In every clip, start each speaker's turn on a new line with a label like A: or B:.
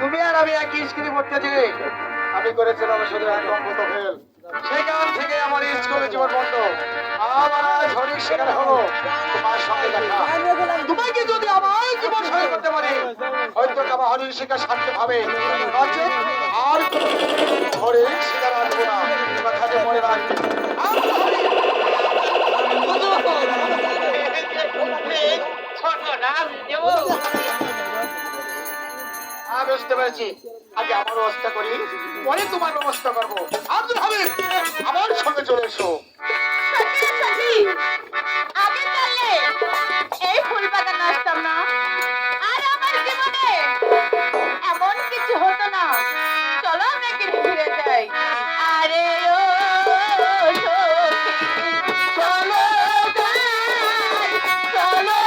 A: তুমি আর আমি একই স্কুলে পড়তে যে আমি করেছিলাম শুধু এক অঙ্ক ফেল। সেখান থেকে আমার স্কুলে জীবন বন্ধ। আমার আজ হরিণ শিকার হবো তোমার সঙ্গে দেখা। তোমাকে যদি আমার জীবন সহায় করতে পারি হয়তো আমার হরিণ শিকার সারতে হবে, নচেৎ আর হরিণ শিকার আসবো না। কথাটা মনে রাখবে। আমি বুঝতে পেরেছি, আগে আমার ব্যবস্থা করি পরে তোমার ব্যবস্থা করবো। আব্দুল হামিদ আমার সঙ্গে চলে এসো।
B: আগে চললে এই ফুল বাগান আসতাম না, আর আমার জীবনে এমন কিছু হতো না। চলো আমরা একটু ঘুরে যাই। আরে ও সখী, চলো যাই, চলো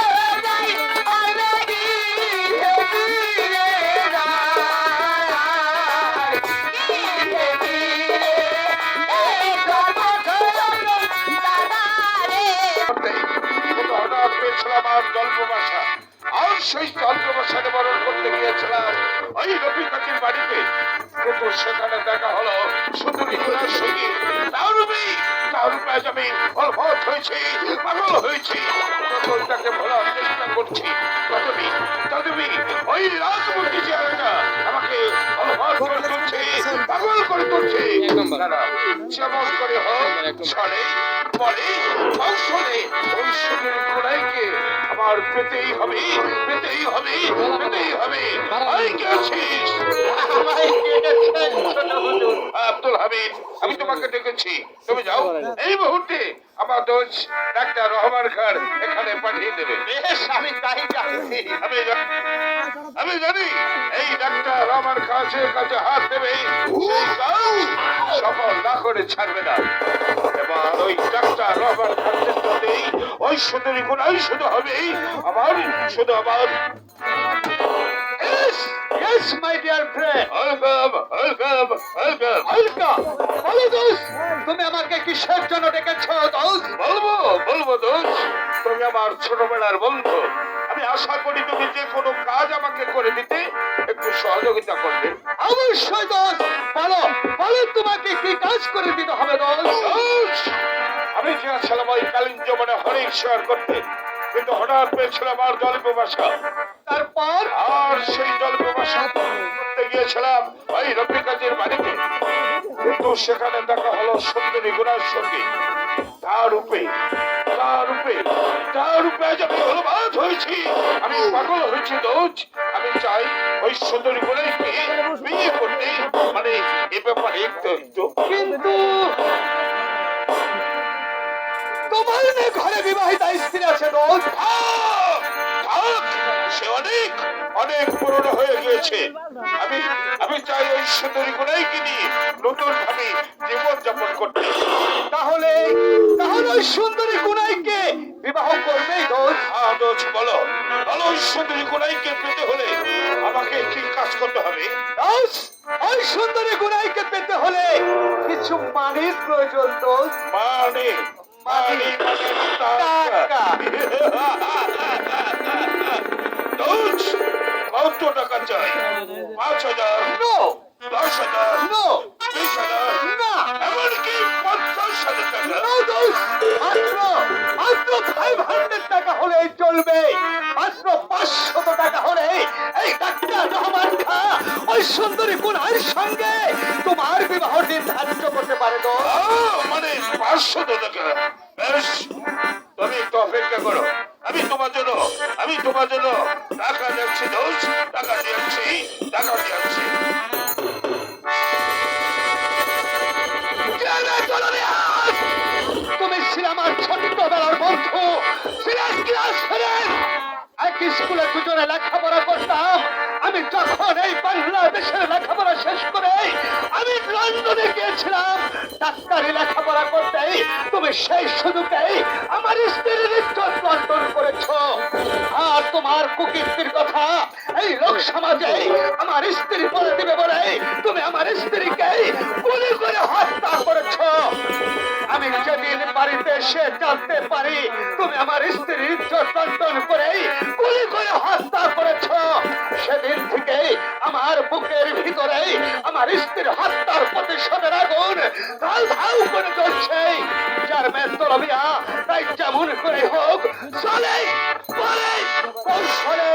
B: যাই, আমরা ধীরে ধীরে যাই, ধীরে ধীরে এই ধর্ম দাদা রে।
C: হঠাৎ পেয়েছিলাম আর জলপ্রবাসা, আর সেই জলপ্রবাসাকে বরণ করতে গিয়েছিলাম ওই রফিকাটির বাড়িতে। কিন্তু সেখানে দেখা হলো সুন্দরী গুণার সঙ্গে তার উপরে আমি অলভট হয়েছি, পাগল হয়েছি। তাকে ভোলার চেষ্টা করছি, তদবি ওই রাজমূর্তি চেহারাটা আমাকে অলভট করে তুলছে, পাগল করে তুলছে। যেমন করে হোক ছড়ে পরে সংসদে ওই সুন্দরী গুণাইকে আমার পেতেই হবে, পেতেই হবে, পেতেই হবে। আব্দুল হামিদ, আমি তোমাকে ডেকেছি, তুমি যাও এই মুহূর্তে আমার দোষ ডাক্তার রহমান খান এখানে পাঠিয়ে দেবে।
A: আমি তাই যাচ্ছি।
C: আমি জানি এই ডাক্তার রহমান খান সে কাছে হাত দেবে, সেই কাজ সফল না করে ছাড়বে না। এবার ওই ডাক্তার রহমান খান চেষ্টাতেই ওই সুন্দরী গুণাই শুধু হবে আমার, শুধু আমার।
A: Yes, my dear friend.
C: Welcome.
A: বলো দোস্ত, তুমি আমাকে কিসের জন্য ডেকেছো দোস্ত?
C: বলবো দোষ, তুমি আমার ছোটবেলার বন্ধু। আমি আশা করি তুমি যে কোনো কাজ আমাকে করে দিতে একটু সহযোগিতা করবে।
A: অবশ্যই দোস্ত, বলো বলো তোমাকে কি কাজ করে দিতে হবে দোস্ত?
C: আমি চেয়েছিলাম ওই কালীন জমানে হরিণ শিকার করতে, কিন্তু হঠাৎ পেয়েছিলাম আর জলপ্রবাসা।
A: তারপর
C: আর সেই জলপ্রবাসা করতে গিয়েছিলাম ওই রফিকাজির বাড়িতে। কিন্তু সেখানে দেখা হলো সুন্দরী গুণার সঙ্গে। তার রূপে আজ আমি অনুবাদ হয়েছি, আমি পাগল হয়েছি দোষ। আমি চাই ওই সুন্দরী গুণাইকে বিয়ে করতে, মানে এ ব্যাপারে একটু
A: কিন্তু তোমার ঘরে বিবাহিতা স্ত্রী আছে দোস্ত।
C: সে অনেক অনেক পুরনো হয়ে গিয়েছে। আমি চাই ওই সুন্দরী গুণাইকে নিয়ে নতুন ভাবে জীবন যাপন করতে।
A: তাহলে ওই সুন্দরী গুনাইকে বিবাহ করবে
C: দোষ? বলো ওই সুন্দরী গুণাইকে পেতে হলে আমাকে কি কাজ করতে হবে?
A: ওই সুন্দরী গুনাইকে পেতে হলে কিছু মানের প্রয়োজন দোস্ত।
C: মানে টাকা। দোষ, কত টাকা চাই? 5,000?
A: নো
C: 10,000?
A: নো
C: 20,000?
A: না
C: এমনকি 50,000 টাকা?
A: নো দোস্ত, মাত্র 500 টাকা হলেই চলবে। মাত্র 500 টাকা হলে এই ডাক্তার রহমান খান ওই সুন্দরী গুনাইর সঙ্গে তোমার বিবাহ নির্ধারিত করতে পারে দোস্ত।
C: মানে 500 টাকা? বেশ, তুমি একটু অপেক্ষা করো, আমি তোমার জন্য টাকা দিচ্ছি দোষ, টাকা দিচ্ছি।
A: তুমি ছিলে আমার ছোট্টবেলার বন্ধু, এক স্কুলে দুজনে লেখাপড়া করতাম। আমি যখন এই বাংলাদেশের লেখাপড়া শেষ করে আমি লন্ডনে গিয়েছিলাম ডাক্তারি লেখাপড়া করতে, তুমি সেই সুযোগেই আমার স্ত্রীর ইজ্জত লন্ডন করেছো। আর তোমার কুকীর্তির কথা এই লোক সমাজে আমার স্ত্রী বলে দিবে বলে তুমি আমার স্ত্রীকে গুলি করে হত্যা করেছো। আমি যেদিন বাড়িতে এসে জানতে পারি তুমি আমার স্ত্রীর ইজ্জত লন্ডন করে গুলি করে হত্যা করেছো, সেদিন থেকে আমার বুকে আমার স্ত্রীর হত্যার প্রতিশোধের আগুন ধাউ ধাউ করে জ্বলছে। যার মেস্ত রবিয়া তাই যেমন করে হোক চলে বলে কৌশলে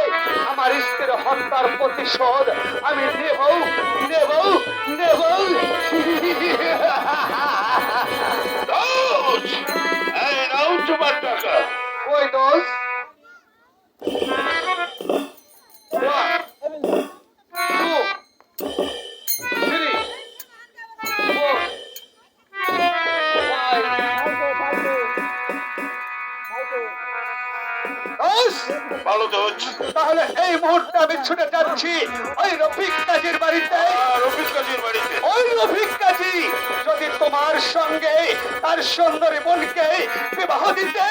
A: আমার স্ত্রীর হত্যার প্রতিশোধ আমি নেব নেব নেব।
C: দোষ! এই নাও তোমার টাকা।
A: কই দোষ?
C: ভালো দোষ।
A: তাহলে এই মুহূর্তে আমি ছুটে যাচ্ছি ওই রফিক কাজীর বাড়িতে।
C: রফিক কাজীর বাড়িতে।
A: ওই রফিক কাজী যদি তোমার সঙ্গে তার সুন্দরী বোনকে বিবাহ দিতে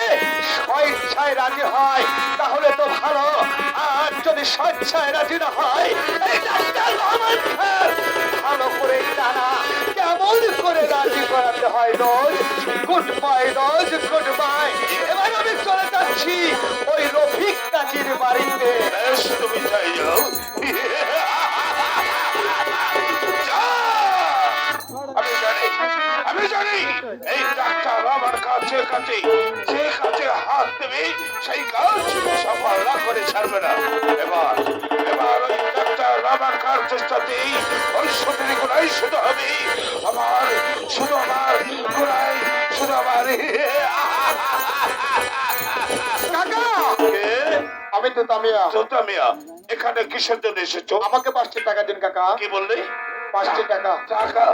A: স্বেচ্ছায় রাজি হয় তাহলে তো ভালো, আর যদি স্বেচ্ছায় রাজি না হয় এই ডাক্তার রহমান খান ভালো করে জানা কেমন করে রাজি করাতে হয়। রোজ গুড বাই, রোজ গুড বাই। এবার আমি চলে যাচ্ছি ওই রফিক কাজীর বাড়িতে।
C: বেশ, তুমি চাই যাও। আমি জানি এই ডাক্তার আমার কাছে কাছে যে কাছে হাত দেবে সেই কাজ সফল না করে ছাড়বে না। এবার এবার ওই ডাক্তার আমার কার চেষ্টাতেই ওই সতীর গোড়াই শুধু হবে আমার, শুধু আমার গোড়াই শুধু আমার।
A: কাকা,
C: কে?
A: আমি তো তামিয়া।
C: তোতা মিয়া, এখানে কিসের জন্য এসেছো?
A: আমাকে 500 টাকা দিন কাকা।
C: কি বললে?
A: 500 টাকা।
C: টাকা?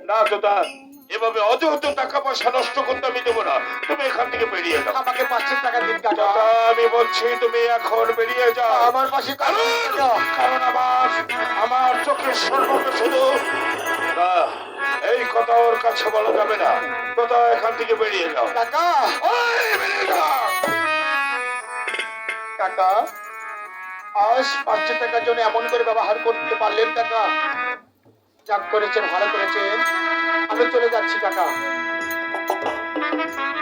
C: না তোতা, এভাবে অযথা টাকা পয়সা নষ্ট করতে আমি দেবো না। তুমি এখান থেকে বেরিয়ে যাও।
A: আমাকে 500 টাকা দিন কাকা।
C: তোতা, আমি বলছি তুমি এখন বেরিয়ে যাও।
A: আমার পাশে
C: কারণ কারণ আমার চোখের সর্বকে শুধু না, এই কথা ওর কাছে বলা যাবে না। তোতা, এখান থেকে বেরিয়ে যাও।
A: কাকা।
C: ওই, বেরিয়ে যাও।
A: কাকা, আজ 500 টাকার জন্য এমন করে ব্যবহার করতে পারলেন কাকা। যাক করেছেন, ভালো করেছেন। আমি চলে যাচ্ছি কাকা।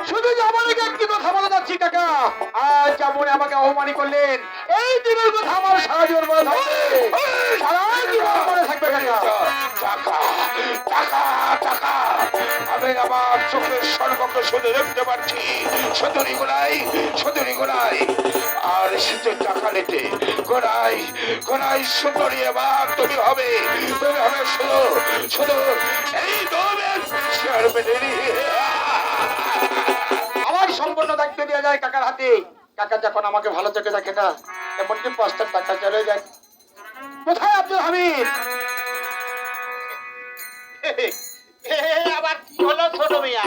A: শুধু আমার একটি কথা বলে যাচ্ছি কাকা, আজ যেমন আমাকে অপমানি করলেন এই দিনের কথা আমার সারা জীবন মনে থাকবে। সারা জীবন মনে থাকবে কাকা।
C: টাকা টাকা টাকা, আমি আমার চোখের সর্বকে শুধু দেখতে পাচ্ছি সুন্দরী গোড়াই, সুন্দরী গোড়াই। আর শীতের টাকা নিতে গোড়াই গোড়াই সুন্দরী। এবার তুমি হবে শুধু শুধু এই দমে ছাড়বে দেরি।
A: আমার সম্পূর্ণ দায়িত্ব দেওয়া যায় কাকার হাতে। কাকা যখন আমাকে ভালো চোখে দেখে না, এমনকি 500 টাকা চলে যায়। কোথায় আব্দুল হামিদ?
D: আবার কি হলো ছোট মিয়া?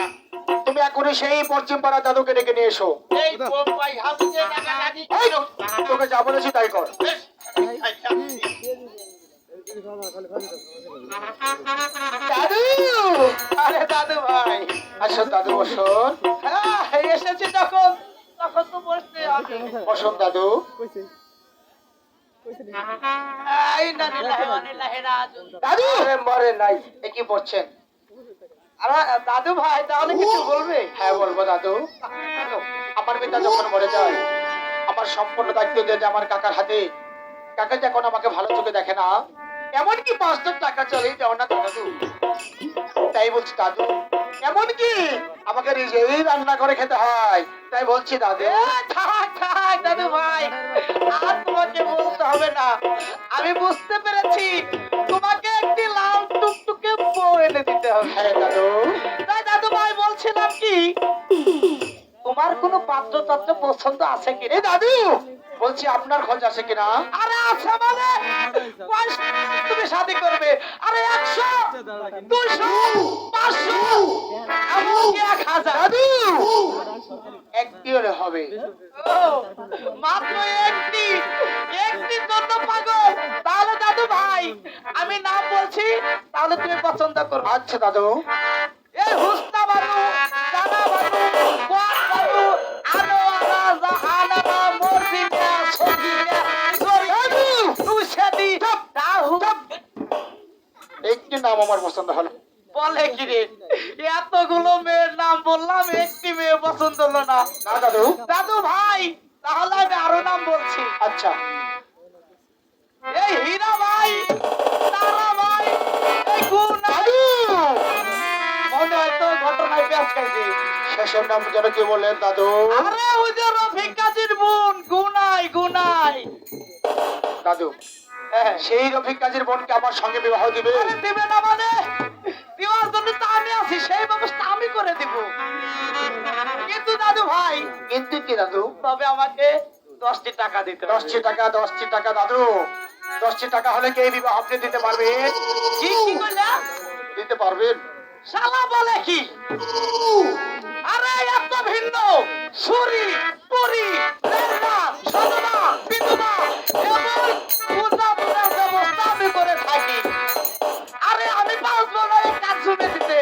A: তুমি এখনই সেই পশ্চিম পাড়া দাদুকে ডেকে নিয়ে এসো।
D: এই বোম্বাই হাসুকে টাকাটাকি
A: এই, তোকে যা বলেছি তাই কর। দাদু!
D: আরে দাদু ভাই,
A: আসুন দাদু, বসুন।
D: এসেছি তখন তখন তো বসতে হবে।
A: বসুন দাদু।
D: এই না নিলাহে অনিলাহে রাজুন।
A: দাদু! আরে মরে নাই, এ কি বলছেন?
D: আরে দাদু ভাই, তাহলে কিছু বলবে?
A: হ্যাঁ বলবো দাদু। আমার পিতা যখন মরে যায়, আমার সম্পূর্ণ দায়িত্ব দিয়ে দেয় আমার কাকার হাতে। কাকা যখন আমাকে ভালো চোখে দেখে না, এমনকি 500 টাকা চলে যাও না দাদু। তাই বলছি দাদু, এমনকি আমাকে নিজেই রান্না করে খেতে হয়। তাই বলছি দাদু।
D: থাক থাক দাদু ভাই, আর তোমাকে বলতে হবে না। আমি বুঝতে পেরেছি তোমাকে একটি লাল টুকটুকে বউ এনে দিতে হবে।
A: হ্যাঁ দাদু।
D: তাই দাদু ভাই বলছিলাম কি, তোমার কোনো পাত্র তত্ত্ব পছন্দ আছে কি?
A: এ দাদু, বলছি আপনার খোঁজ আছে কিনা?
D: আরে আছে মানে কয়টা তুমি শাদি করবে? আরে 100, 200, 500, এমনকি 1000।
A: দাদু, একটি হলে হবে।
D: ও, মাত্র একটি জন্য পাগল? তাহলে দাদু ভাই আমি নাম বলছি, তাহলে তুমি পছন্দ করবে।
A: আচ্ছা দাদু।
D: এই হুসনা বানু, জানা বানু, কোয়াত বানু, আনোয়ারা, জাহানারা, মর্জিনা, সজিনা, জরিনা, নুশাদি, রাহু।
A: একটি নাম আমার পছন্দ হলো।
D: বলে কি রে, এতগুলো মেয়ের নাম বললাম, একটি মেয়ে পছন্দ হলো না?
A: না দাদু।
D: দাদু ভাই, তাহলে আমি আরো নাম বলছি।
A: আচ্ছা।
D: এই হীরা ভাই, তারা ভাই, এই
A: শেষের নাম যেন কি বললেন দাদু?
D: আরে ওই যে রফিক কাজীর বোন গুনাই গুনাই।
A: দাদু,
D: হ্যাঁ
A: সেই রফিক কাজীর বোনকে আমার সঙ্গে বিবাহ দিবে?
D: আরে দিবে না মানে দেওয়ার জন্য তো আমি আছি, সেই ব্যবস্থা আমি করে দিব। কিন্তু দাদু ভাই,
A: কিন্তু কি দাদু?
D: তবে আমাকে 10টি টাকা দিতে হবে।
A: 10টি টাকা, 10টি টাকা দাদু। 10টি টাকা হলে কি এই বিবাহ আপনি দিতে পারবেন?
D: কি কি কইলা?
A: দিতে পারবেন?
D: শালা বলে কি? আরে এত ভিন্ন সুরি পুরি লেলা সদনা বিধবা এমন পূজা পূজার ব্যবস্থা আমি করে থাকি। আরে আমি পারবো না এই কাজ শুনে দিতে।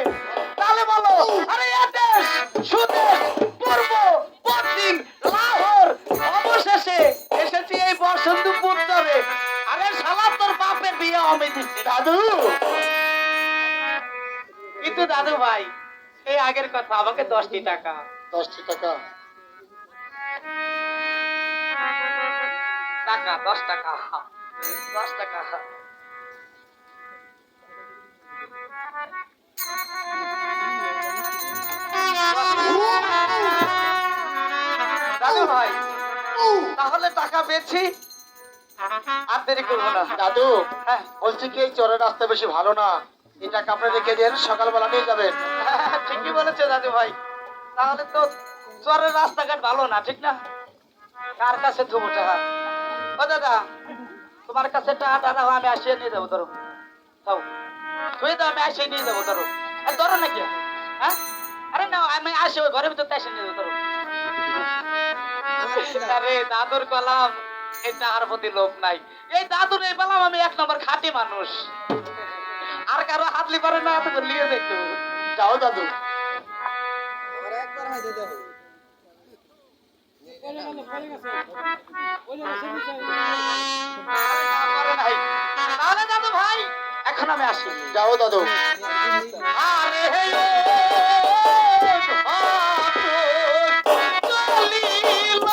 D: তাহলে বলো, আরে এ দেশ সুদেশ পূর্ব পশ্চিম লাহোর অবশেষে এসেছি এই বসন্তপুর ধরে। আরে শালা তোর বাপের বিয়ে আমি দিচ্ছি
A: দাদু,
D: কিন্তু দাদু ভাই এই আগের কথা, আমাকে 10টি টাকা।
A: 10টি টাকা।
D: টাকা 10 টাকা 10 টাকা। দাদু ভাই তাহলে টাকা পেয়েছি, আর দেরি করবো না।
A: দাদু,
D: হ্যাঁ
A: বলছি কি এই চরের রাস্তা বেশি ভালো না, এই টাকা আপনি রেখে দেন, সকালবেলা নিয়ে যাবেন।
D: ঠিকই বলেছে দাদু ভাই। তাহলে তো চরের রাস্তাঘাট ভালো না, ঠিক না? কার কাছে দেবো টাকা? ও দাদা, তোমার কাছে টাকা রাখো, আমি আসিয়ে নিয়ে যাবো। ধরো দাও, তুই তো আমি আসিয়ে নিয়ে যাবো। ধরো আর ধরো নাকি? হ্যাঁ আরে না, আমি আসি ওই ঘরের ভিতর এসে নিয়ে যাবো। ধরো। আরে দাদুর কলাম, এটা আর প্রতি লোভ নাই। এই দাদুর এই বললাম আমি 1 নম্বর খাঁটি মানুষ, আর কারো হাতলি পারে না তো নিয়ে যাইতো।
A: যাও দাদু।
D: তাহলে দাদু ভাই এখন আমি আসি।
A: যাও দাদু।
D: আরে ও চলিল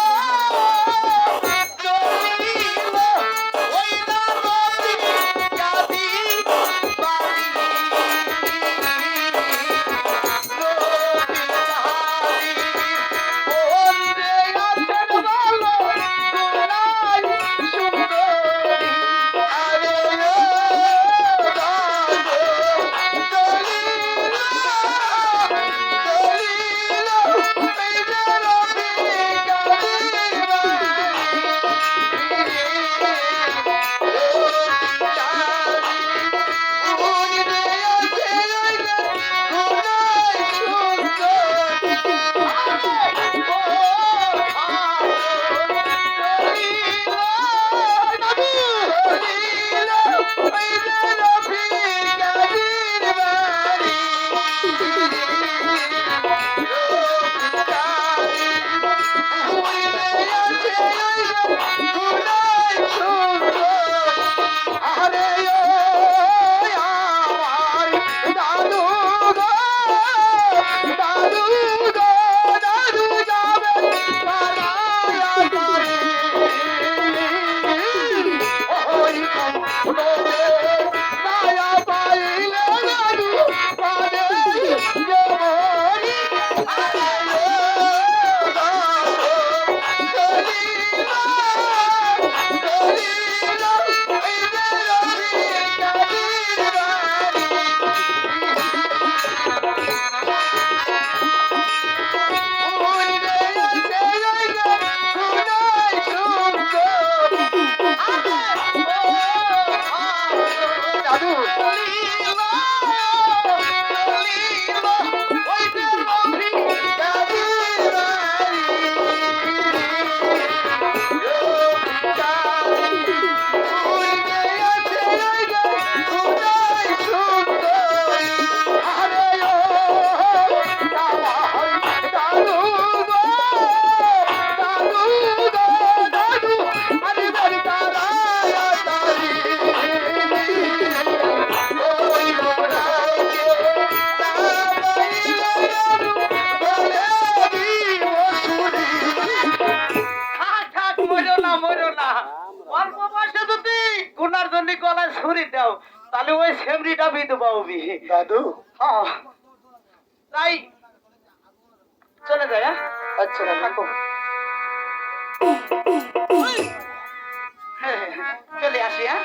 D: চলিল ওই না রবি কাদি বাড়ি রবি কাদি বন্দে আছেন ভালো গোলাই সুন্দরী। আরে ও গলায় ছুরি দাও, তাহলে ওই সেমরিটা বিধবা হবি।
A: দাদু,
D: হ্যাঁ, তাই চলে যায়, হ্যাঁ?
A: আচ্ছা দাদু।
D: থাকো। হ্যাঁ, চলে আসি, হ্যাঁ?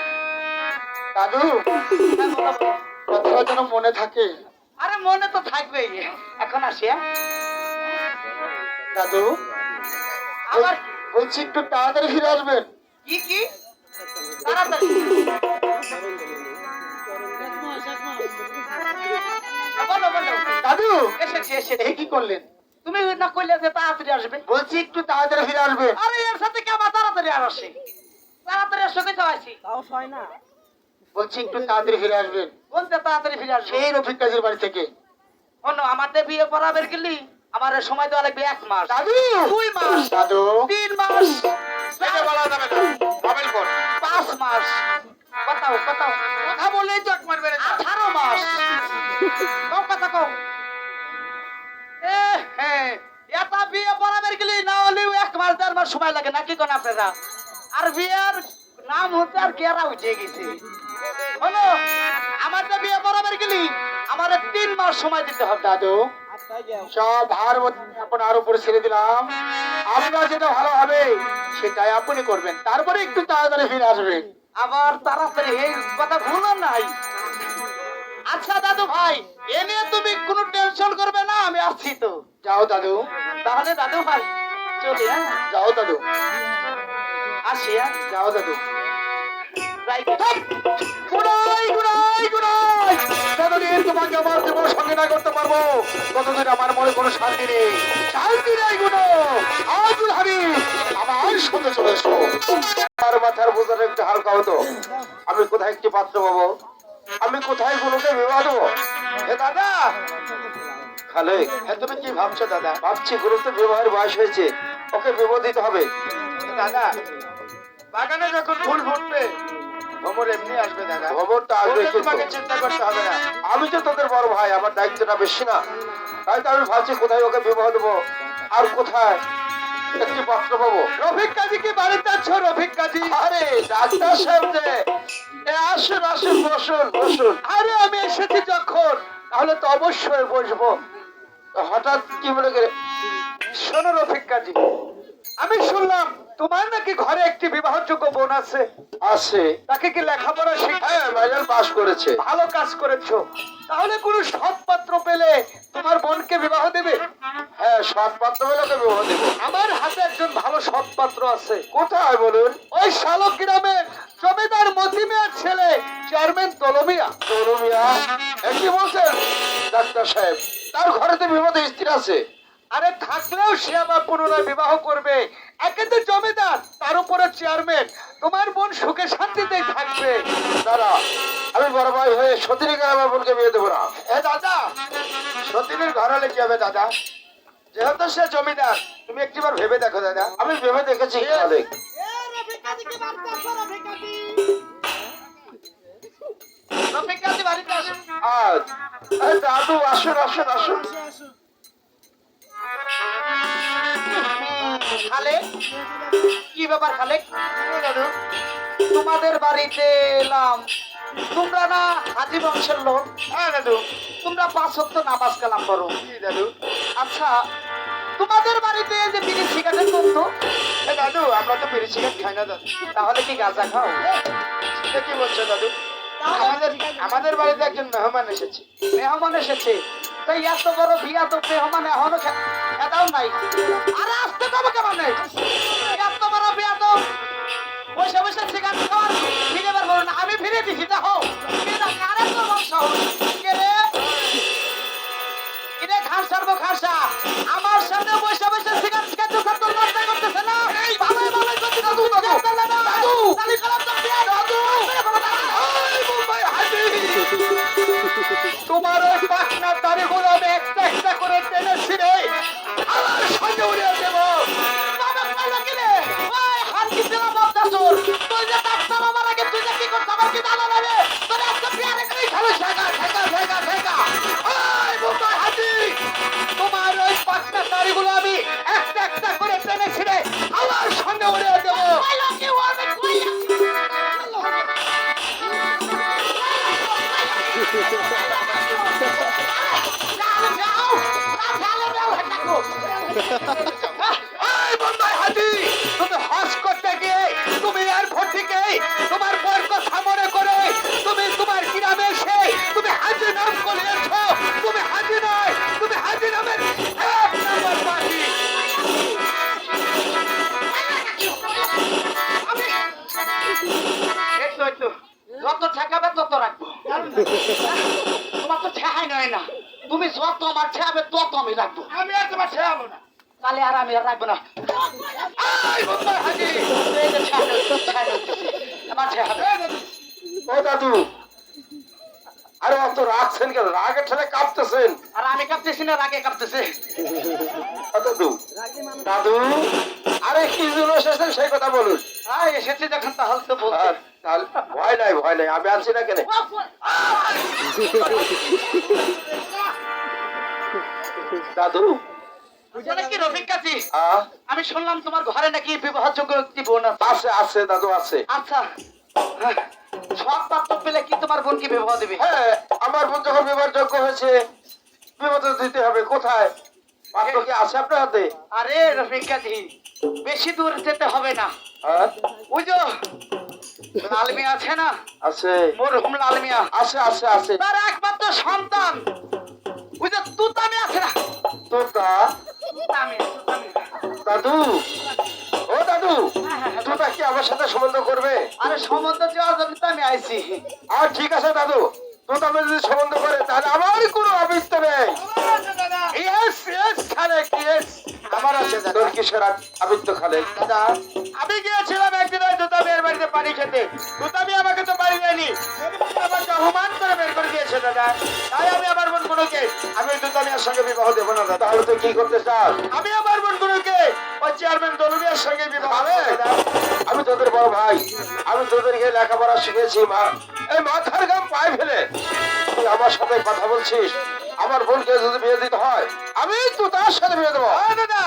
A: দাদু
D: হ্যাঁ, বলো, বলো।
A: কথাটা যেন মনে থাকে।
D: আরে মনে তো থাকবেই, এখন আসি, হ্যাঁ?
A: দাদু
D: আবার
A: বলছি একটু তাড়াতাড়ি ফিরে আসবেন।
D: কি কি তাড়াতাড়ি বলো বলো।
A: দাদু
D: এসেছি এসেছি।
A: এই কি করলেন?
D: তুমি না কইলে যে তাড়াতাড়ি আসবে।
A: বলছি একটু তাড়াতাড়ি ফিরে আসবে।
D: আরে এর সাথে কি আমার তাড়াতাড়ি আর আসে? তাড়াতাড়ি আসো কে চাইছি?
A: বলছি একটু তাড়াতাড়ি ফিরে আসবেন।
D: কোনটা তাড়াতাড়ি ফিরে আসবে?
A: সেই রফিক কাজীর বাড়ি থেকে।
D: অন্য আমাদের বিয়ে পড়াবের গেলি আমার সময় দেওয়া লাগবে 1 মাস,
A: দাদু
D: 2 মাস,
A: দাদু
D: 3 মাস,
C: এটা বলা যাবে না, মোবাইল ফোন।
D: 5 মাস। কথাও কথাও
C: কথা বললেই তো একবার বেড়ে যায়।
D: 18 মাস। কও কথা কও। হ্যাঁ, এটা বিয়ে পড়াবের গেলি না হলেও 1 মাস 1.5 মাস সময় লাগে নাকি কোন আপনারা? আর বিয়ের নাম হচ্ছে আর কেরা উঠে গেছে। হলো আমাদের বিয়ে পড়াবের গেলি আমার 3 মাস সময় দিতে হবে।
A: দাদু সব ভার আপনার উপরে ছেড়ে দিলাম। আপনার যেটা ভালো হবে সেটাই আপনি করবেন। তারপরে একটু তাড়াতাড়ি ফিরে আসবেন।
D: আবার তাড়াতাড়ি এই কথা ভুলো নাই। আচ্ছা দাদু ভাই, এ নিয়ে তুমি কোনো টেনশন করবে না, আমি আছি তো।
A: যাও দাদু,
D: তাহলে দাদু ভাই চলি, হ্যাঁ?
A: যাও দাদু,
D: আসি, হ্যাঁ?
A: যাও দাদু।
D: যাই।
A: গুনাই গুনাই গুনাই, যতদিন তোমাকে আমার জীবন সঙ্গে না করতে পারবো ততদিন আমার মনে কোনো শান্তি নেই। শান্তি নেই গুনো। আব্দুল হাবিব আমার সঙ্গে চলে এসো। আমার মাথার বোঝাটা একটু হালকা হতো। আমি কোথায় একটি পাত্র পাবো? আমি কোথায় গুলোকে বিবাহ দেবো? হে দাদা খালে, হ্যাঁ তুমি কি ভাবছো দাদা? ভাবছি গুরু তো বিবাহের বয়স হয়েছে, ওকে বিবাহ দিতে হবে। দাদা বাগানে যখন ফুল ফুটবে ভ্রমর এমনি আসবে দাদা। ভ্রমরটা আসবে, তোমাকে চিন্তা করতে হবে না। আমি তো তোদের বড় ভাই, আমার দায়িত্বটা বেশি না? তাই তো আমি ভাবছি কোথায় ওকে বিবাহ দেবো আর কোথায় একটি পাত্র পাবো। রফিক কাজী কি বাড়িতে আছো? রফিক কাজী? আরে ডাক্তার সাহেব যে, আসুন আসুন, বসুন বসুন। আরে আমি এসেছি যখন তাহলে তো অবশ্যই বসবো। হঠাৎ কি বলে গেলে? শোনো রফিক কাজী, আমি শুনলাম তোমার নাকি ঘরে একটি বিবাহযোগ্য বোন আছে। আছে। তাকে কি লেখাপড়া শেখায়? মাইনার পাস করেছে। ভালো কাজ করেছো। তাহলে কোনো সৎ পাত্র পেলে তোমার বোনকে বিবাহ দেবে? হ্যাঁ, সৎ পাত্র পেলে ওকে বিবাহ দেবো। আমার হাতে একজন ভালো সৎ পাত্র আছে। কোথায় বলুন? ওই শালক গ্রামের জমিদার মতিমিয়ার ছেলে চেয়ারম্যান তলমিয়া। তলমিয়া? কি বলছেন ডাক্তার সাহেব? তার ঘরে তো বিবাহ স্ত্রী আছে। আরে থাকলেও সে আবার পুনরায় বিবাহ করবে। একে তো জমিদার, তার উপরে চেয়ারম্যান। তোমার বোন সুখে শান্তিতেই থাকবে। দাদা আমি বড় ভাই হয়ে সতীনের ঘরে আমার বোনকে বিয়ে দেবো না। এ দাদা, সতীনের ঘর হলে কি হবে দাদা? যেহেতু সে জমিদার, তুমি একটিবার ভেবে দেখো দাদা। আমি ভেবে দেখেছি।
D: রফিক কাজী বাড়িতে আসুন।
A: আজ এই দাদু আসুন আসুন আসুন।
D: খালে কি ব্যাপার খালে?
A: দাদু
D: তোমাদের বাড়িতে এলাম, তোমরা না হাজি বংশের লোক?
A: হ্যাঁ দাদু।
D: তোমরা 5 ওয়াক্ত নামাজ কালাম করো।
A: কি দাদু?
D: আচ্ছা, তোমাদের বাড়িতে এই যে বিড়ি সিগারেট করতো,
A: এ দাদু আমরা তো বিড়ি সিগারেট খাই না দাদু।
D: তাহলে কি গাঁজা খাও?
A: এটা কি বলছো দাদু? আমাদের আমাদের বাড়িতে একজন মেহমান এসেছে।
D: মেহমান এসেছে, তাই এত বড় বিয়া তো মেহমান এখনো খেতাও নাই। আরে আসতে কবে কেমন এত বড় বিয়া তো বসে বসে সিগারেট খাওয়ার ফিরে বার করো না। আমি ফিরে দিছি, দেখো কারে তো বংশ কে রে? কিরে খান সারবো খাসা আমার সাথে বসে বসে সিগারেট খেতে সাথে লড়তে করতেছে না। এই ভালোই ভালোই করতে দাদু দাদু দাদু তালি কলাম তো বিয়া দাদু। এই মুম্বাই হাজি, তোমার ওই পাখনা দাড়িগুলো আমি একটা একটা করে টেনে ছিঁড়ে আমার সঙ্গে উড়িয়ে দেবো। বাবা কইলো কি রে? ওই হাত কি দিলা বাপদা তোর? তুই যে ডাক্তার আমার আগে তুই যে কি করছ আমার কি জানা লাগে? তোর আজকে বিয়ারে করে খালি ঠেকা ঠেকা ঠেকা ঠেকা। ওই মুম্বাই হাজি, তোমার ওই পাখনা দাড়িগুলো আমি একটা একটা করে টেনে ছিঁড়ে আমার সঙ্গে উড়িয়ে দেবো। কইলো কি ওরে কইলো? যাও যাও, না ফেলে দাও, দেখো হইতো যত ঠেকাবে তত রাখবো তোমার তো ঠেহাই নয় না তুমি যত আমার ঠেহাবে তত আমি রাখবো
A: আমি আর তোমার ছেড়াবো না।
D: তাহলে আর আমি আর রাখবো না
A: এই বদমাশ হাজি!
D: এই যে ঠেহানো, আমার ঠেহাবে
C: ও দাদু, আরে অত রাখছেন কেন? রাগে ঠেলে কাঁপতেছেন।
D: আর আমি কাঁপতেছি না রাগে কাঁপতেছে
C: ও দাদু, দাদু, আরে কি জন্য এসেছেন সেই কথা বলুন।
D: এসেছি যখন তাহলে তো বলছি
C: আর তাহলে ভয় নাই, ভয় নাই, আমি আনছি না কেন? দাদু,
D: বুঝলে কি রফিক কাজী
C: আহ,
D: আমি শুনলাম তোমার ঘরে নাকি বিবাহযোগ্য একটি বোন আছে
C: আছে আছে দাদু আছে।
D: আচ্ছা হ্যাঁ, সব পাত্র পেলে কি তোমার বোনকে বিবাহ দেবে
C: হ্যাঁ, আমার বোন যখন বিবাহযোগ্য হয়েছে বিবাহ তো দিতে হবে। কোথায় পাত্র কি আছে আপনার হাতে?
D: আরে রফিক কাজী বেশি দূর যেতে হবে না
C: হ্যাঁ,
D: বুঝো লালমিয়া আছে না
C: আছে
D: মরহুম লালমিয়া
C: আছে আছে আছে।
D: তার একমাত্র সন্তান বুঝো তুতামি আছে না
C: তো তা
D: তুতামি
C: দাদু, ও দাদু,
D: হ্যাঁ।
C: তোটা কি আমার সাথে সম্বন্ধ করবে?
D: আরে সম্বন্ধ দেওয়ার জন্য তো আমি আইছি
C: আর ঠিক আছে দাদু, তোটা যদি সম্বন্ধ করে তাহলে আমার কোনো অভিজ্ঞতা নেই।
A: Yes, yes, Khalek, yes.
C: আমার আছে দাদু। তোর কিসের আবৃত্ত খালে?
A: দাদা, আমি গিয়েছিলাম একদিন ওই দুতামিয়ার বাড়িতে পানি খেতে। দুতামি আমাকে তো বাড়ি দেয়নি, আমাকে অপমান করে বের করে দিয়েছে দাদা। তাই আমি আমার বোন গুলোকে আমি ওই দুতামিয়ার সঙ্গে বিবাহ দেবো না দাদা।
C: তাহলে তুই কি করতে চাস?
A: আমি আমার বোন গুলোকে ওই চেয়ারম্যান দলমিয়ার সঙ্গে বিবাহ দেবো দাদা।
C: আমি তোদের বড় ভাই, আমি তোদেরকে লেখাপড়া শিখেছি। মা এই মাথার গাম পায়ে ফেলে তুই আমার সাথে কথা বলছিস? আমার বোনকে যদি বিয়ে দিতে হয় আমি তো তার সাথে বিয়ে দেবো।
A: হ্যাঁ দাদা,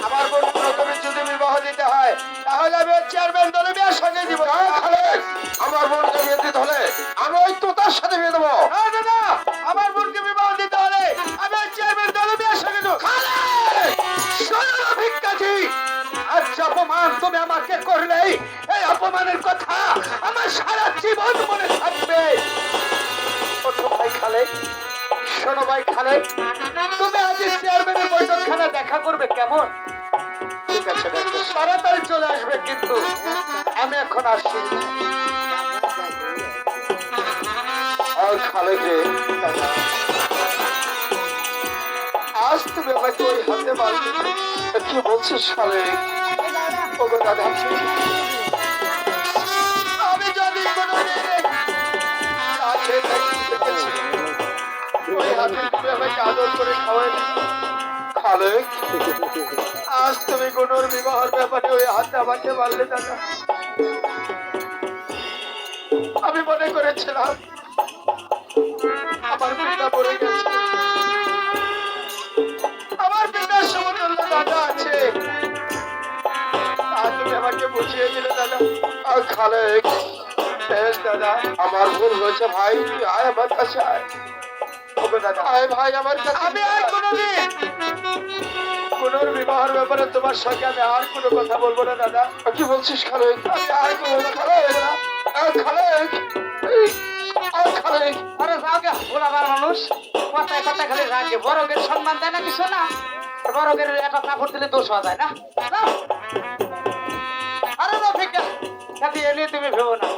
A: আমার বোন গুলোকে যদি বিবাহ দিতে হয় তাহলে আমি ওই চেয়ারম্যান দলমিয়ার সঙ্গে দিব।
C: তাই খালেক, আমার বোনকে বিয়ে দিতে হলে আমি ওই তো তার সাথে বিয়ে দেবো।
A: হ্যাঁ দাদা, আমার বোনকে বিবাহ দিতে হলে আমি ওই চেয়ারম্যান দলমিয়ার সঙ্গে দেবো। শোনো রফিক কাজী, আজ যে অপমান তুমি আমাকে করলে এই অপমানের কথা আমার সারা জীবন মনে থাকবে। ওঠো ভাই খালেক, শোনো ভাই খালেক, তুমি আজ এই চেয়ারম্যানের বৈঠকখানে দেখা করবে কেমন? ঠিক আছে ডাক্তার, তাড়াতাড়ি চলে আসবে কিন্তু আমি এখন আসছি।
C: আর খালেক রে,
A: আজ তুমি আমাকে ওই হাতে মারবে।
C: কি বলছিস খালেক?
A: ওগো দাদা, আমি যদি কোনোদিন না খেয়ে থাকি দেখেছি, ওই হাতে তুমি আমাকে আদর করে খাওয়াই।
C: খালেক,
A: আজ তুমি কোনোর বিবাহের ব্যাপারে ওই হাতে আমাকে মারলে দাদা। আমি মনে করেছিলাম আমার পিতা মরে গেছে, আমার পিতার সমতুল্য দাদা আছে, আর তুমি আমাকে বুঝিয়ে দিলে দাদা।
C: আর খালেক,
A: বেশ দাদা,
C: আমার ভুল হয়েছে ভাই, তুই আয় আমার কাছে আয়।
A: ওগো দাদা,
C: আয় ভাই আমার কাছে।
A: আমি আর কোনোদিন কোনোর বিবাহের ব্যাপারে তোমার সঙ্গে আমি আর কোনো কথা বলবো না দাদা।
C: কি বলছিস খালেক?
A: আমি আর কোনো কথা বলবো না।
C: খালেক, খালেক,
D: আরে যাওগে ভোলাবার মানুষ কথায় কথা খালি রাগে বড়দের সম্মান দেয় না কিছু না বড়দের একটা কাপড় দিলে দোষ হওয়া যায় না যাও। আরে রফিক কাজী এলে তুমি ভেবো না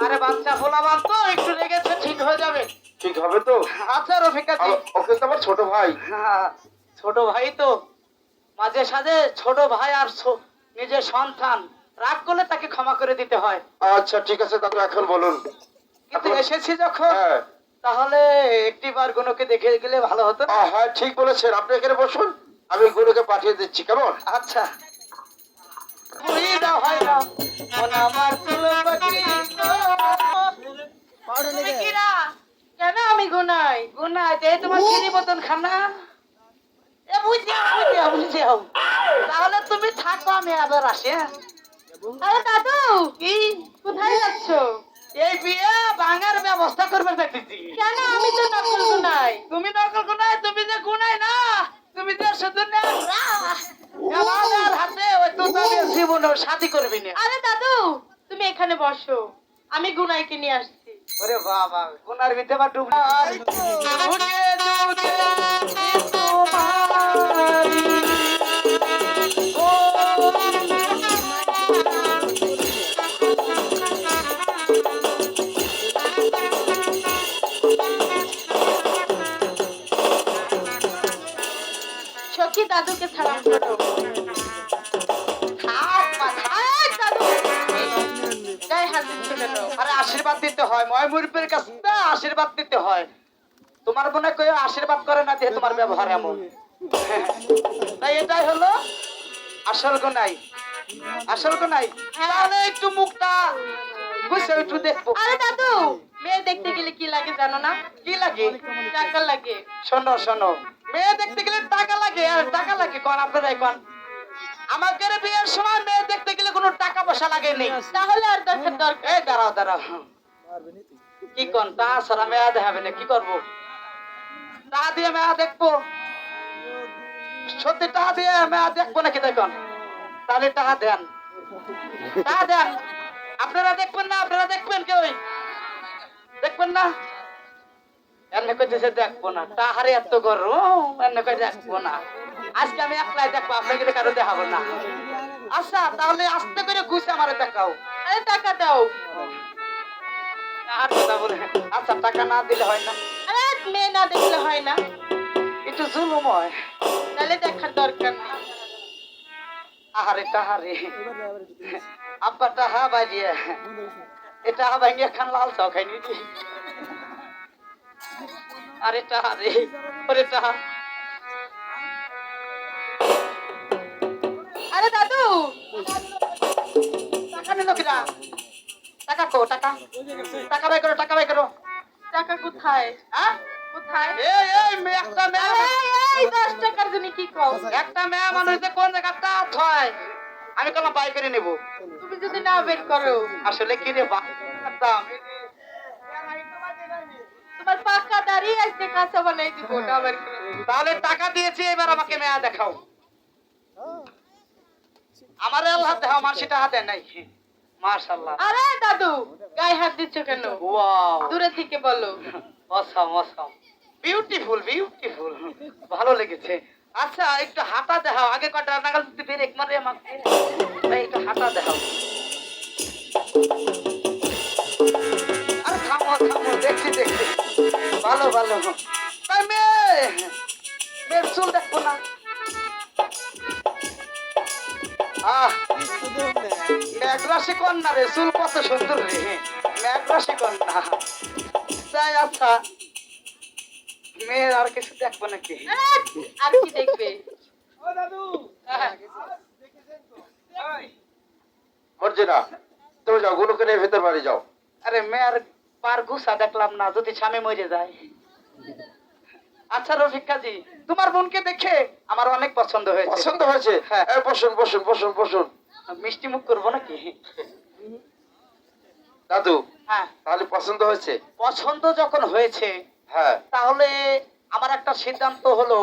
D: আরে বাচ্চা ভোলাবার তো একটু লেগেছে ঠিক হয়ে যাবে
C: ঠিক হবে তো?
D: আচ্ছা রফিক কাজী
C: ওকে তো আমার ছোট ভাই।
D: হ্যাঁ, ছোট ভাই তো মাঝে সাঝে ছোট ভাই আর নিজের সন্তান রাগ করলে তাকে ক্ষমা করে দিতে হয়
C: আচ্ছা ঠিক আছে দাদু, এখন বলুন।
D: কিন্তু এসেছি যখন
C: হ্যাঁ,
D: তাহলে একটিবার গুনোকে দেখে গেলে ভালো হতো না?
C: হ্যাঁ ঠিক বলেছেন। আপনি এখানে বসুন, আমি গুরুকে পাঠিয়ে দিচ্ছি, কেমন?
D: আচ্ছা ওই না হয় না মন আমার তুলো পাখি তুমি কি না কেন আমি গুনাই গুনাই যে তোমার চিনি বোতল খানা এ বুঝিয়াও তাহলে তুমি থাকো আমি আবার আসি হ্যাঁ? আরে দাদু কি কোথায় যাচ্ছ এই বিয়ে ভাঙার ব্যবস্থা করবে দেখতেছি কেন আমি তো নকল গুনাই তুমি নকল গুনাই তুমি যে গুনাই না তুমি যে শুধু না আমার হাতে ওই তো তাদের জীবনের সাথী করবি না
B: আরে দাদু তুমি এখানে বসো, আমি গুনাইকে নিয়ে আসছি।
D: ওরে বাবা গুনার ভিতরে বা ডুব উঠে দুধে তোমারি ও
B: সালাম করো।
D: থাক মা, থাক।
B: আরে দাদু, গায়ে হাত দিচ্ছ কেন?
D: আরে আশীর্বাদ দিতে হয়, ময় মুরব্বীর কাছে না আশীর্বাদ দিতে হয়। তোমার মনে কেউ আশীর্বাদ করে না দিয়ে তোমার ব্যবহার এমন। তাই এটাই হলো আসল গোনাই, আসল গোনাই। তাহলে একটু মুখটা বুঝছে একটু দেখবো।
B: আরে দাদু, মেয়ে দেখতে গেলে কি লাগে জানো না?
D: কি লাগে?
B: টাকা লাগে।
D: শোনো শোনো, মেয়ে দেখতে গেলে টাকা লাগে, আর টাকা লাগে কোন আপনারাই কোন? আমাদের বিয়ের সময় মেয়ে দেখতে গেলে কোনো টাকা পয়সা লাগেনি।
B: তাহলে আর দেখার দরকার।
D: এই দাঁড়াও দাঁড়াও, কি কোন তা সারা মেয়া দেখাবে না? কি করবো? তা দিয়ে মেয়া দেখবো? সত্যি টাকা দিয়ে মেয়া দেখবো নাকি? দেখুন তাহলে টাকা দেন, টাকা দেন। আপনারা দেখবেন না? আপনারা দেখবেন কেউ? দেখবেন না? এমনি কইতেছে দেখবো না, তাহারে এত গরম, এমনি কই দেখবো না। আজকে আমি একলাই দেখবো, আপনাকে কারো দেখাবো না। আচ্ছা তাহলে আস্তে করে ঘুষে আমারে দেখাও।
B: আরে টাকা দাও।
D: আর কথা বলে, আচ্ছা টাকা না দিলে হয় না?
B: আরে মেয়ে না দেখলে হয় না?
D: একটু জুলুম হয়।
B: তাহলে দেখার দরকার নেই।
D: আহারে তাহারে, আব্বা টাহা বাজিয়ে এটা ভাঙিয়ে খান লাল চাও খাইনি দি। আরে তাহারে, ওরে তাহা।
B: আরে দাদু,
D: টাকা নিল কিনা? টাকা কো, টাকা টাকা বাই করো, টাকা বাই করো।
B: টাকা কোথায়?
D: হ্যাঁ
B: কোথায়?
D: এই এই মেয়ে, একটা মেয়ে,
B: এই 10 টাকার জন্য কি কও?
D: একটা মেয়ে মানুষদের কোন জায়গাটা হয় আমি কোনো বাই করে নেব?
B: তুমি যদি না বের করো,
D: আসলে কি রে দাম?
B: তোমার পাকা দাঁড়িয়ে আজকে কাঁচা বানাই দিব, না বের করো।
D: তাহলে টাকা দিয়েছি, এবার আমাকে মেয়া দেখাও। আমার আল্লাহ দেখাও, মাসিটা হাতে নাই। মাশাআল্লাহ,
B: আরে দাদু, গায়ে হাত দিচ্ছ কেন?
D: ওয়াও,
B: দূরে থেকে বলো।
D: অসাম অসাম, বিউটিফুল বিউটিফুল, ভালো লেগেছে। আচ্ছা একটু হাঁটা দেখাও, আগে কটা নাগাল যদি ব্রেক মারে আমাকে, তাই একটু হাঁটা দেখাও। আরে থামো থামো, দেখছি দেখছি, ভালো ভালো। তাই মেয়ের চুল দেখবো না? মেঘরাশি কন্যা রে, চুল কত সুন্দর রে, মেঘরাশি কন্যা। তাই আচ্ছা মেয়ের আর কিছু দেখবো নাকি?
B: আরে, আর কি দেখবে?
C: মর্জিনা, তুমি যাও, গুলোকে নিয়ে ভেতর বাড়ি যাও।
D: আরে মেয়ের পার গুছা দেখলাম না, যদি স্বামী মরে যায়। আচ্ছা রফিক কাজী, তোমার বোনকে দেখে আমার অনেক পছন্দ হয়েছে।
C: পছন্দ হয়েছে?
D: হ্যাঁ।
C: এই বসুন বসুন বসুন বসুন।
D: মিষ্টি মুখ করবো নাকি?
C: দাদু,
D: হ্যাঁ,
C: তাহলে পছন্দ হয়েছে?
D: পছন্দ যখন হয়েছে
C: হ্যাঁ।
D: তাহলে আমার একটা সিদ্ধান্ত হলো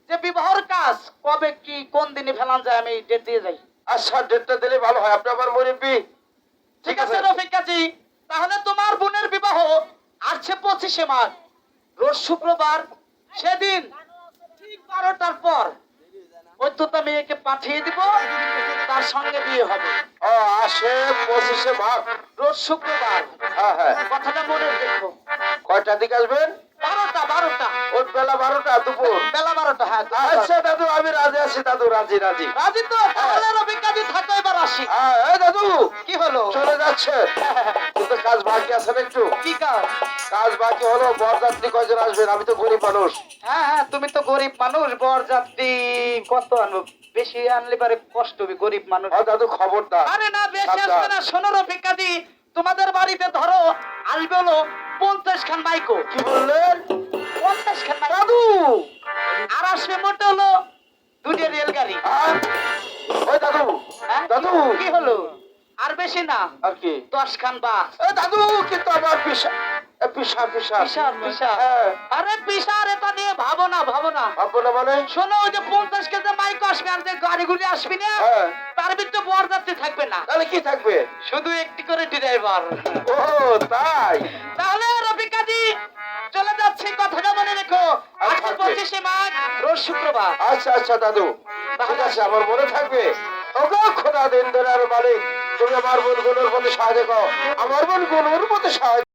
D: যে বিবাহের কাজ কবে কি কোন দিনে ফেলান যায় আমি ডেট দিয়ে যাই।
C: আচ্ছা, ডেটটা দিলে ভালো হয়, আপনি আমার মুরব্বি।
D: ঠিক আছে রফিক কাজী, তাহলে তোমার বোনের বিবাহ আসছে 25শে মাঘ, রোজ শুক্রবার। সেদিন ঠিক 12টার পর বৈদ্যুতা মেয়েকে পাঠিয়ে দিব, তার সঙ্গে বিয়ে হবে।
C: ও, আসে 25শে মাঘ,
D: রোজ শুক্রবার।
C: হ্যাঁ হ্যাঁ।
D: কথাটা মনে রেখো।
C: কয়টা দিকে আসবেন?
D: 12টা
C: ওই বেলা 12টা, দুপুর।
D: বেলা 12টা। হ্যাঁ
C: আচ্ছা দাদু, আমি রাজি আছি দাদু, রাজি রাজি।
D: রাজি তো? তাহলে রফিক কাজী থাকো, এবার আসি।
C: এই দাদু,
D: কি হলো?
C: চলে যাচ্ছে কিন্তু কাজ বাকি আছে না একটু?
D: কি কাজ?
C: কাজ বাকি হলো, বরযাত্রী কয়জন আসবেন? আমি তো গরিব মানুষ।
D: হ্যাঁ হ্যাঁ, তুমি তো গরিব মানুষ, বরযাত্রী কত আনবো? বেশি আনলে পারে কষ্ট হবে, গরিব মানুষ।
C: দাদু খবরদার।
D: আরে না, বেশি আসবে না। শোনো রফিক কাজী, তোমাদের বাড়িতে ধরো আসবে হলো 50 খান মাইকো।
C: কি বললেন?
D: 50 খান মাইকো দাদু, আর আসবে মোটে হলো 2টা রেলগাড়ি।
C: হ্যাঁ? ওই দাদু,
D: হ্যাঁ?
C: দাদু।
D: কি হলো? আর বেশি না,
C: আর কি?
D: 10 খান বাস।
C: দাদু, কিন্তু আমার পিসা পিসা পিসা
D: পিসার পিসার।
C: হ্যাঁ।
D: আরে পিসার, এটা নিয়ে ভাবো না, ভাবো না।
C: আপনারা মানে?
D: শোনো, ওই যে 50 কেজি মাইক আসবে আর যে গাড়িগুলি আসবে না,
C: হ্যাঁ।
D: তার ভিতরে বরযাত্রী থাকবে না,
C: তাহলে কি থাকবে?
D: শুধু একটি করে ড্রাইভার।
C: ও তাই?
D: তাহলে রফিক কাজী চলে যাচ্ছে, কথাটা মনে রেখো। আজকে
C: থাকবে।
D: 25শে মাঘ, রোজ শুক্রবার।
C: আচ্ছা আচ্ছা দাদু, ঠিক আছে, আমার মনে থাকবে। ওগো খোদা দিন ধরে আর মালিক, তুমি আমার বোন গুলোর প্রতি সাহায্য করো, আমার বোন গুলোর প্রতি সাহায্য